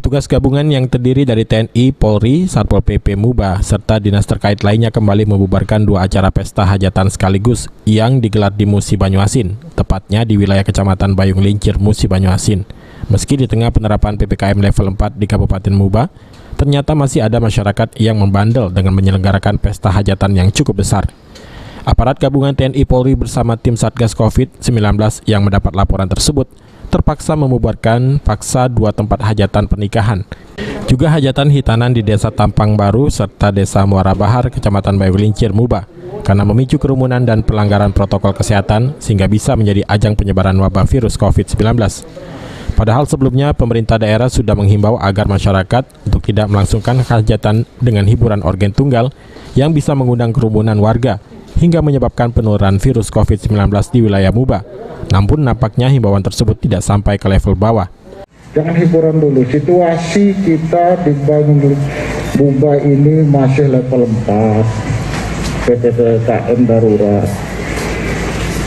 Petugas gabungan yang terdiri dari TNI, Polri, Satpol PP, MUBA, serta dinas terkait lainnya kembali membubarkan 2 acara pesta hajatan sekaligus yang digelar di Musi Banyuasin, tepatnya di wilayah Kecamatan Bayung Lincir, Musi Banyuasin. Meski di tengah penerapan PPKM level 4 di Kabupaten MUBA, ternyata masih ada masyarakat yang membandel dengan menyelenggarakan pesta hajatan yang cukup besar. Aparat gabungan TNI Polri bersama tim Satgas COVID-19 yang mendapat laporan tersebut terpaksa membubarkan paksa 2 tempat hajatan pernikahan. Juga hajatan hitanan di Desa Tampang Baru serta Desa Muara Bahar, Kecamatan Bayung Lincir, MUBA, karena memicu kerumunan dan pelanggaran protokol kesehatan sehingga bisa menjadi ajang penyebaran wabah virus COVID-19. Padahal sebelumnya pemerintah daerah sudah menghimbau agar masyarakat untuk tidak melangsungkan hajatan dengan hiburan organ tunggal yang bisa mengundang kerumunan warga hingga menyebabkan penularan virus COVID-19 di wilayah MUBA. Namun nampaknya himbauan tersebut tidak sampai ke level bawah. Jangan hiburan dulu, situasi kita di Bayung MUBA ini masih level 4 PPKM darurat,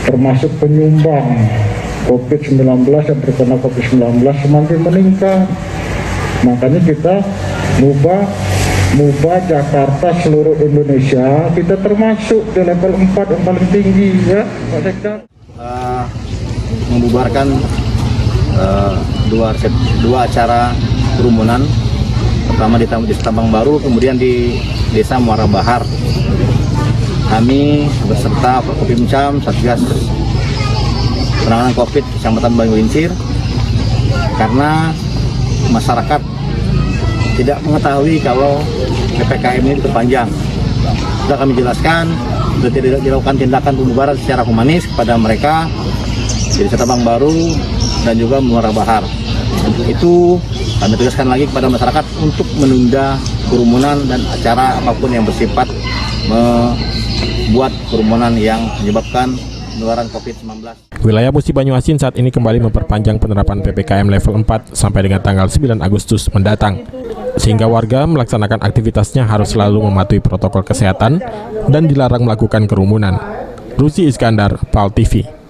termasuk penyumbang COVID-19 yang terkena COVID-19 semakin meningkat. Makanya kita MUBA Jakarta seluruh Indonesia kita termasuk di level 4 yang paling tinggi ya Pak Sekda. Membubarkan dua acara kerumunan, pertama di Desa Tampang Baru, kemudian di Desa Muara Bahar. Kami beserta Forkopimcam, Satgas Penanganan COVID Kecamatan Bayung Lincir, karena masyarakat tidak mengetahui kalau PPKM ini diperpanjang. Sudah kami jelaskan, sudah tidak dilakukan tindakan pembubaran secara humanis kepada mereka di Desa Tampang Baru dan juga Muara Bahar. Untuk itu kami tegaskan lagi kepada masyarakat untuk menunda kerumunan dan acara apapun yang bersifat membuat kerumunan yang menyebabkan penularan COVID-19. Wilayah Musi Banyuasin saat ini kembali memperpanjang penerapan PPKM level 4 sampai dengan tanggal 9 Agustus mendatang. Sehingga warga melaksanakan aktivitasnya harus selalu mematuhi protokol kesehatan dan dilarang melakukan kerumunan. Rusi Iskandar, PAL TV.